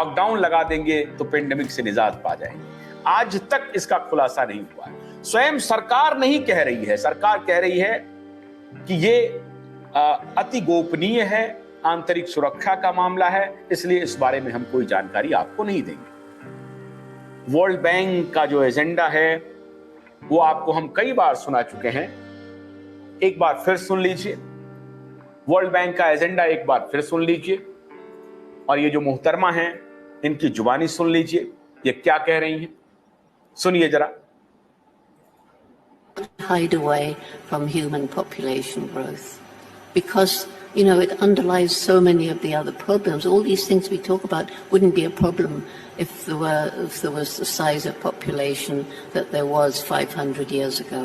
Lockdown लगा देंगे तो पेंडेमिक से निजात पा जाएंगे। आज तक इसका खुलासा नहीं हुआ है। स्वयं सरकार नहीं कह रही है, सरकार कह रही है कि ये अति गोपनीय है, आंतरिक सुरक्षा का मामला है, इसलिए इस बारे में हम कोई जानकारी आपको नहीं देंगे। वर्ल्ड बैंक का जो एजेंडा है वो आपको हम कई बार सुना चुके हैं, एक बार फिर सुन लीजिए। वर्ल्ड बैंक का एजेंडा एक बार फिर सुन लीजिए, और ये जो मोहतरमा हैं इनकी जुबानी सुन लीजिए, ये क्या कह रही हैं, सुनिए जरा। Hide away from human population growth because it underlies so many of the other problems. All these things we talk about wouldn't be a problem if there was the size of population that there was 500 years ago.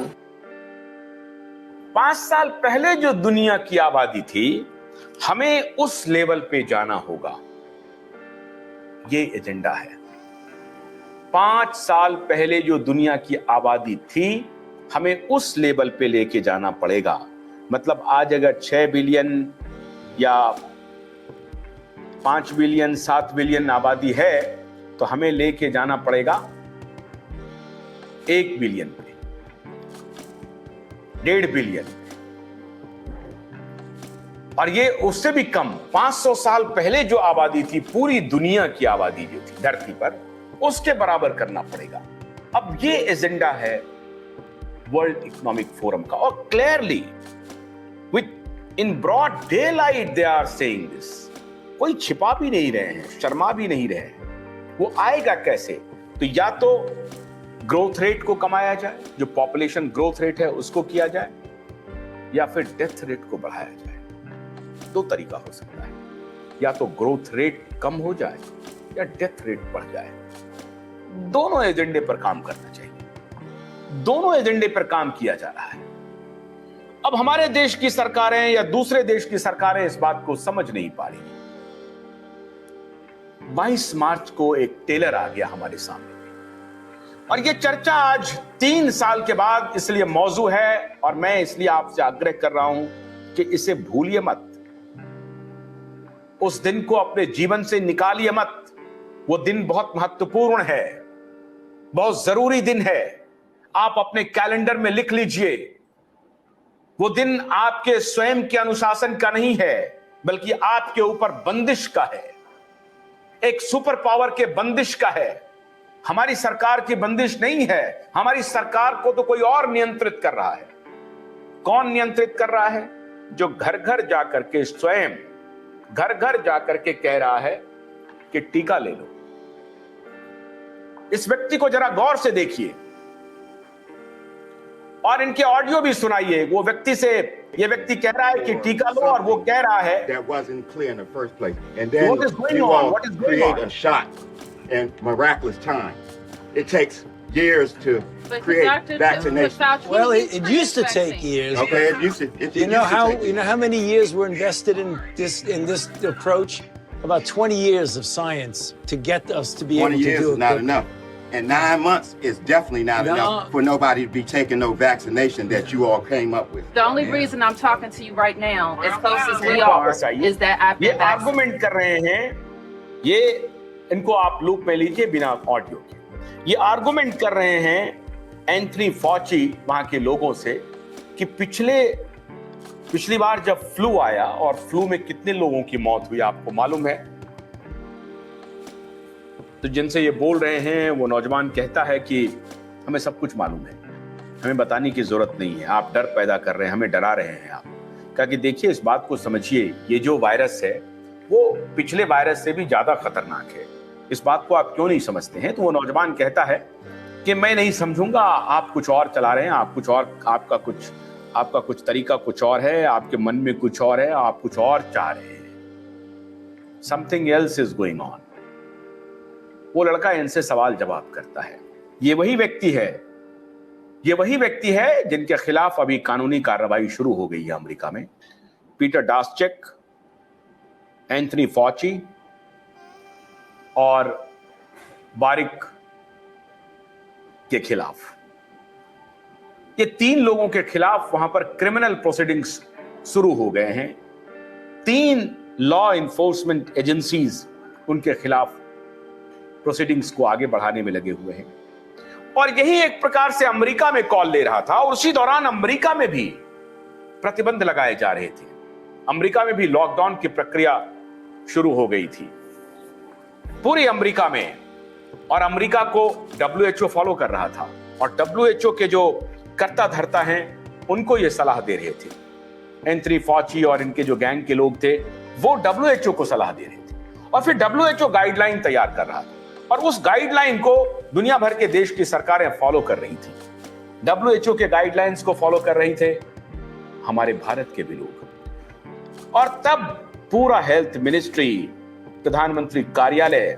5 साल पहले जो दुनिया की आबादी थी, हमें उस level पे जाना होगा, ये एजेंडा है। 5 साल पहले जो दुनिया की आबादी थी, हमें उस लेवल पे लेके जाना पड़ेगा। मतलब आज अगर 6 बिलियन या 5 बिलियन 7 बिलियन आबादी है, तो हमें लेके जाना पड़ेगा 1 बिलियन पे, 1.5 बिलियन, और ये उससे भी कम 500 साल पहले जो आबादी थी, पूरी दुनिया की आबादी जो थी धरती पर, उसके बराबर करना पड़ेगा। अब ये एजेंडा है वर्ल्ड इकोनॉमिक फोरम का, और clearly within broad daylight they are saying this. कोई छिपा भी नहीं रहे हैं, शर्मा भी नहीं रहे हैं। वो आएगा कैसे? तो या तो ग्रोथ रेट को कमाया जाए, जो पॉपुलेशन ग्रोथ रेट है उसको किया जाए, या फिर डेथ रेट को बढ़ाया जाए। 2 तरीका हो सकता है, या तो ग्रोथ रेट कम हो जाए या डेथ रेट बढ़ जाए। दोनों एजेंडे पर काम करना चाहिए, दोनों एजेंडे पर काम किया जा रहा है। अब हमारे देश की सरकारें या दूसरे देश की सरकारें इस बात को समझ नहीं पा रही। 22 मार्च को एक टेलर आ गया हमारे सामने, और यह चर्चा आज 3 साल के बाद इसलिए मौजू है, और मैं इसलिए आपसे आग्रह कर रहा हूं कि इसे भूलिए मत, उस दिन को अपने जीवन से निकालिए मत। वो दिन बहुत महत्वपूर्ण है, बहुत जरूरी दिन है, आप अपने कैलेंडर में लिख लीजिए। वो दिन आपके स्वयं के अनुशासन का नहीं है, बल्कि आपके ऊपर बंदिश का है, एक सुपर पावर के बंदिश का है। हमारी सरकार की बंदिश नहीं है, हमारी सरकार को तो कोई और नियंत्रित कर रहा है। कौन नियंत्रित कर रहा है? जो घर घर जाकर के, स्वयं घर घर जाकर के कह रहा है कि टीका ले लो। इस व्यक्ति को जरा गौर से देखिए और इनके ऑडियो भी सुनाइए। वो व्यक्ति से, ये व्यक्ति कह रहा है कि टीका लो, और वो कह रहा है that wasn't clear in the first place. And then what is going you on? all What is going create on? a shot in miraculous time. It takes years to create vaccination. Well, it used to take years. Okay, it used to. It You know used to how take years. many years were invested in this approach? About 20 years of science to get us to be 20 able to years do is it. not enough. And 9 months is definitely not enough for nobody to be taking no vaccination that you all came up with. The only reason I'm talking to you right now, as close as we are, is that I've ये been vaccinated. Argument कर रहे हैं, ये इनको आप loop में लीजिए बिना ऑडियो के। ये आर्गुमेंट कर रहे हैं एंथनी फॉची वहां के लोगों से कि पिछली बार जब फ्लू आया, और फ्लू में कितने लोगों की मौत हुई आपको मालूम है। तो जिनसे ये बोल रहे हैं वो नौजवान कहता है कि हमें सब कुछ मालूम है, हमें बताने की जरूरत नहीं है, आप डर पैदा कर रहे हैं, हमें डरा रहे हैं आप। कहा कि देखिए, इस बात को समझिए, ये जो वायरस है वो पिछले वायरस से भी ज्यादा खतरनाक है, इस बात को आप क्यों नहीं समझते हैं? तो वो नौजवान कहता है कि मैं नहीं समझूंगा, आप कुछ और चला रहे हैं, आप कुछ और, आपका कुछ तरीका कुछ और है, आपके मन में कुछ और है, आप कुछ और चाह रहे हैं। Something else is going on. वो लड़का इनसे सवाल जवाब करता है। ये वही व्यक्ति है जिनके खिलाफ अभी कानूनी कार्रवाई शुरू हो गई है अमेरिका में। पीटर डास्चेक, एंथनी फॉची और बारिक के खिलाफ, ये 3 लोगों के खिलाफ वहां पर क्रिमिनल प्रोसीडिंग्स शुरू हो गए हैं। 3 लॉ इन्फोर्समेंट एजेंसीज उनके खिलाफ प्रोसीडिंग्स को आगे बढ़ाने में लगे हुए हैं। और यही एक प्रकार से अमेरिका में कॉल ले रहा था, और उसी दौरान अमेरिका में भी प्रतिबंध लगाए जा रहे थे। अमेरिका में भी लॉकडाउन की प्रक्रिया शुरू हो गई थी पूरी अमेरिका में, और अमेरिका को WHO फॉलो कर रहा था, और WHO के जो कर्ता धर्ता हैं उनको ये सलाह दे रहे थे। एंथनी फॉची और इनके जो गैंग के लोग थे वो WHO को सलाह दे रहे थे, और फिर WHO गाइडलाइन तैयार कर रहा था, और उस गाइडलाइन को दुनिया भर के देश की सरकारें फॉलो कर रही थी। WHO के गाइडलाइंस को फॉलो कर रही थे हमारे भारत के भी लोग, और तब पूरा हेल्थ मिनिस्ट्री, प्रधानमंत्री कार्यालय,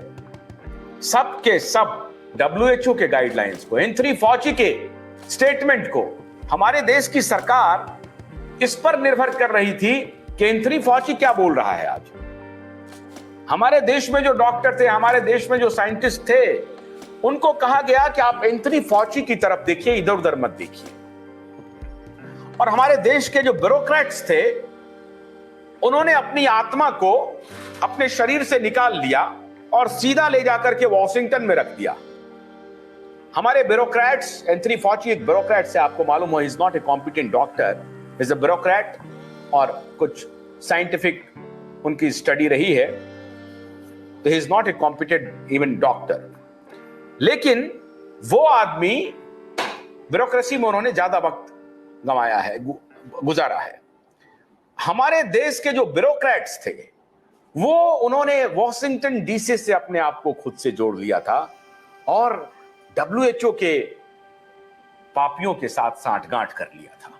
सब के सब WHO के गाइडलाइंस को, एंथनी फॉची के स्टेटमेंट को, हमारे देश की सरकार इस पर निर्भर कर रही थी कि एंथनी फॉची क्या बोल रहा है। आज हमारे देश में जो डॉक्टर थे, हमारे देश में जो साइंटिस्ट थे, उनको कहा गया कि आप एंथनी फॉची की तरफ देखिए, इधर उधर मत देखिए। और हमारे देश के जो ब्यूरोक्रेट्स थे, उन्होंने अपनी आत्मा को अपने शरीर से निकाल लिया और सीधा ले जाकर के वॉशिंगटन में रख दिया। हमारे ब्यूरोक्रेट्स, एंथनी फॉची एक ब्यूरोक्रेट से, आपको मालूम हो, is not a competent doctor, is a bureaucrat, और कुछ साइंटिफिक उनकी स्टडी रही है, तो he is not a competent even doctor. लेकिन वो आदमी, ब्यूरोक्रेसी में उन्होंने ज्यादा वक्त गंवाया है, गुजारा है। हमारे देश के जो ब्यूरोक्रेट्स थे, वो उन्होंने वॉशिंगटन डीसी से अपने आप को खुद से जोड़ लिया था, और WHO के पापियों के साथ सांठगांठ कर लिया था।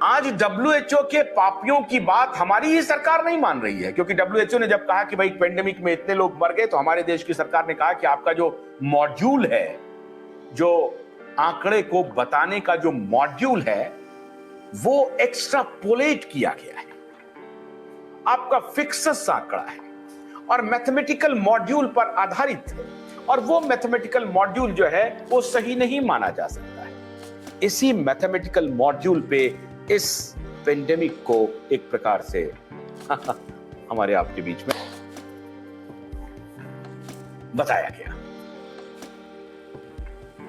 आज WHO के पापियों की बात हमारी ही सरकार नहीं मान रही है, क्योंकि WHO ने जब कहा कि भाई पेंडेमिक में इतने लोग मर गए, तो हमारे देश की सरकार ने कहा कि आपका जो मॉड्यूल है, जो आंकड़े को बताने का जो मॉड्यूल है, वो एक्स्ट्रापोलेट किया गया है, आपका फिक्सस आंकड़ा है और मैथमेटिकल मॉड्यूल पर आधारित है, और वो मैथमेटिकल मॉड्यूल जो है वो सही नहीं माना जा सकता है। इसी मैथमेटिकल मॉड्यूल पे इस पेंडेमिक को एक प्रकार से हमारे आपके बीच में बताया गया।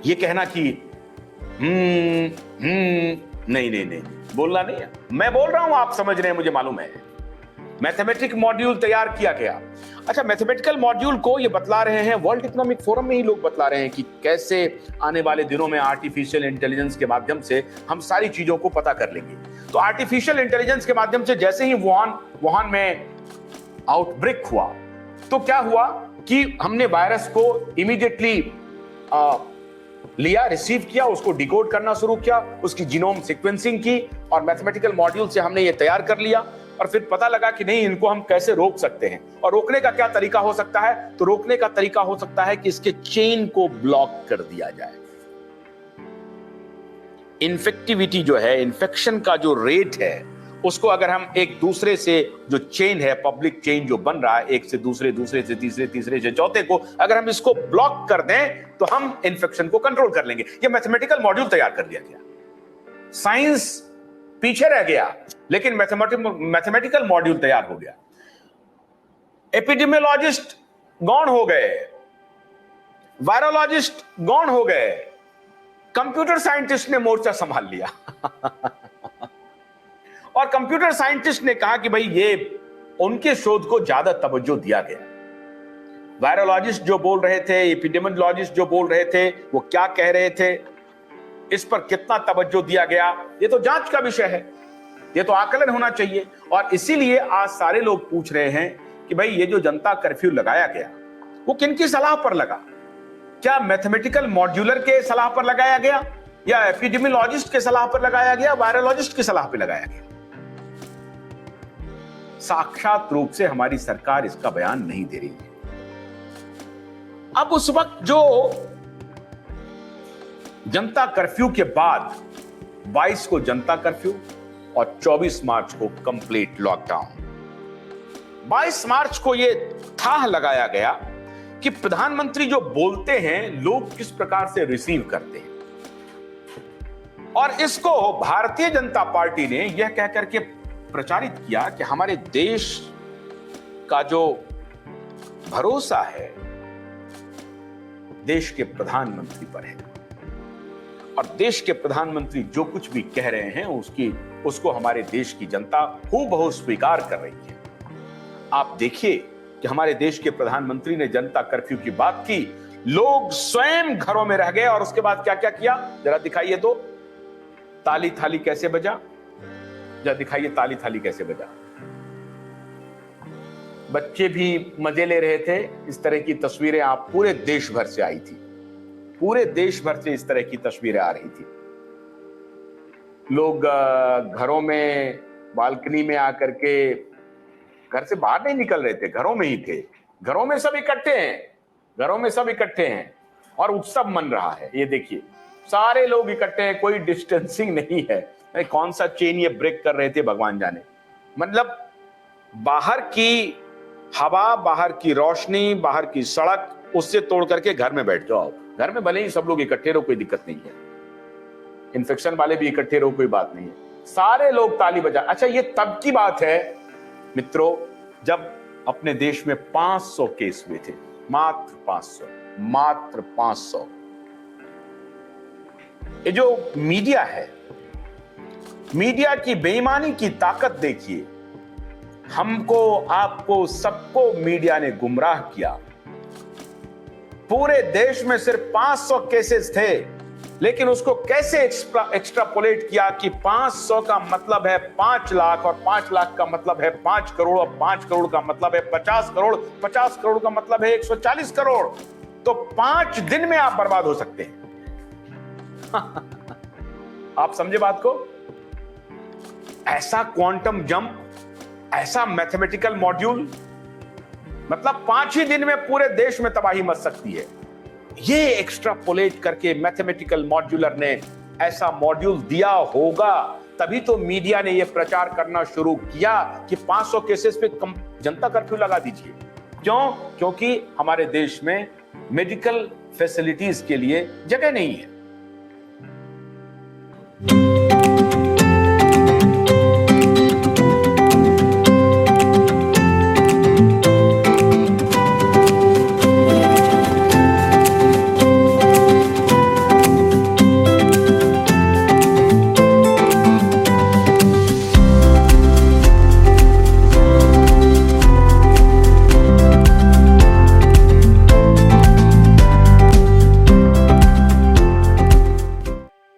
ये कहना कि नहीं, बोलना नहीं है, मैं बोल रहा हूं, आप समझ रहे हैं, मुझे मालूम है। मैथमेटिक मॉड्यूल तैयार किया गया। अच्छा, मैथमेटिकल मॉड्यूल को ये बतला रहे हैं, वर्ल्ड इकोनॉमिक फोरम में ही लोग बतला रहे हैं कि कैसे आने वाले दिनों में आर्टिफिशियल इंटेलिजेंस के माध्यम से हम सारी चीजों को पता कर लेंगे। तो आर्टिफिशियल इंटेलिजेंस के माध्यम से जैसे ही वुहान में आउटब्रेक हुआ, तो क्या हुआ कि हमने वायरस को इमीडिएटली लिया, रिसीव किया, उसको डिकोड करना शुरू किया, उसकी जीनोम सीक्वेंसिंग की, और मैथमेटिकल मॉड्यूल से हमने ये तैयार कर लिया। और फिर पता लगा कि नहीं, इनको हम कैसे रोक सकते हैं, और रोकने का क्या तरीका हो सकता है। तो रोकने का तरीका हो सकता है कि इसके चेन को ब्लॉक कर दिया जाए। इन्फेक्टिविटी जो है, इन्फेक्शन का जो रेट है, उसको अगर हम एक दूसरे से, जो चेन है, पब्लिक चेन जो बन रहा है, एक से दूसरे, दूसरे से तीसरे, तीसरे से चौथे को, अगर हम इसको ब्लॉक कर दें तो हम इन्फेक्शन को कंट्रोल कर लेंगे। ये मैथमेटिकल मॉड्यूल तैयार कर दिया गया। साइंस पीछे रह गया, लेकिन मैथमेटिकल मॉड्यूल तैयार हो गया। एपिडेमियोलॉजिस्ट गौण हो गए, वायरोलॉजिस्ट गौण हो गए, कंप्यूटर साइंटिस्ट ने मोर्चा संभाल लिया और कंप्यूटर साइंटिस्ट ने कहा कि भाई ये उनके शोध को ज्यादा तवज्जो दिया गया। वायरोलॉजिस्ट जो बोल रहे थे, एपिडेमियोलॉजिस्ट जो बोल रहे थे, वो क्या कह रहे थे, इस पर कितना तवज्जो दिया गया, ये तो जांच का विषय है, ये तो आकलन होना चाहिए। और इसीलिए आज सारे लोग पूछ रहे हैं कि भाई ये जो जनता कर्फ्यू लगाया गया, वो किनकी सलाह पर लगा? क्या मैथमेटिकल मॉड्यूलर के सलाह पर लगाया गया, या एपिडेमियोलॉजिस्ट के सलाह पर लगाया गया, वायरोलॉजिस्ट की सलाह पर लगाया गया? साक्षात रूप से हमारी सरकार इसका बयान नहीं दे रही है। अब उस वक्त जो जनता कर्फ्यू के बाद 22 को जनता कर्फ्यू और 24 मार्च को कंप्लीट लॉकडाउन। 22 मार्च को यह थाह लगाया गया कि प्रधानमंत्री जो बोलते हैं लोग किस प्रकार से रिसीव करते हैं, और इसको भारतीय जनता पार्टी ने यह कहकर के प्रचारित किया कि हमारे देश का जो भरोसा है देश के प्रधानमंत्री पर है, और देश के प्रधानमंत्री जो कुछ भी कह रहे हैं उसको हमारे देश की जनता हूबहू स्वीकार कर रही है। आप देखिए कि हमारे देश के प्रधानमंत्री ने जनता कर्फ्यू की बात की, लोग स्वयं घरों में रह गए, और उसके बाद क्या क्या किया जरा दिखाइए तो। ताली थाली कैसे बजा, जरा दिखाइए ताली थाली कैसे बजा। बच्चे भी मजे ले रहे थे। इस तरह की तस्वीरें आप पूरे देश भर से आई थी, पूरे देश भर से इस तरह की तस्वीरें आ रही थी। लोग घरों में बालकनी में आकर के घर से बाहर नहीं निकल रहे थे, घरों में ही थे। घरों में सब इकट्ठे हैं, घरों में सब इकट्ठे हैं और उत्सव मन रहा है। ये देखिए सारे लोग इकट्ठे हैं, कोई डिस्टेंसिंग नहीं है। कौन सा चेन ये ब्रेक कर रहे थे भगवान जाने। मतलब बाहर की हवा, बाहर की रोशनी, बाहर की सड़क, उससे तोड़ करके घर में बैठ जाओ। घर में भले ही सब लोग इकट्ठे रहो, कोई दिक्कत नहीं है। इन्फेक्शन वाले भी इकट्ठे रहो, कोई बात नहीं है। सारे लोग ताली बजा। अच्छा, ये तब की बात है मित्रों जब अपने देश में 500 केस हुए थे, मात्र 500, मात्र 500। ये जो मीडिया है, मीडिया की बेईमानी की ताकत देखिए। हमको, आपको, सबको मीडिया ने गुमराह किया। पूरे देश में सिर्फ 500 केसेस थे, लेकिन उसको कैसे एक्स्ट्रापोलेट किया कि 500 का मतलब है 5 लाख, और 5 लाख का मतलब है 5 करोड़, और 5 करोड़ का मतलब है 50 करोड़, 50 करोड़ का मतलब है 140 करोड़। तो 5 दिन में आप बर्बाद हो सकते हैं। आप समझे बात को? ऐसा क्वांटम जंप, ऐसा मैथमेटिकल मॉड्यूल, मतलब 5 ही दिन में पूरे देश में तबाही मच सकती है। ये एक्स्ट्रापोलेट करके मैथमेटिकल मॉड्यूलर ने ऐसा मॉड्यूल दिया होगा, तभी तो मीडिया ने यह प्रचार करना शुरू किया कि 500 केसेस पे जनता कर्फ्यू लगा दीजिए। क्यों? क्योंकि हमारे देश में मेडिकल फैसिलिटीज के लिए जगह नहीं है।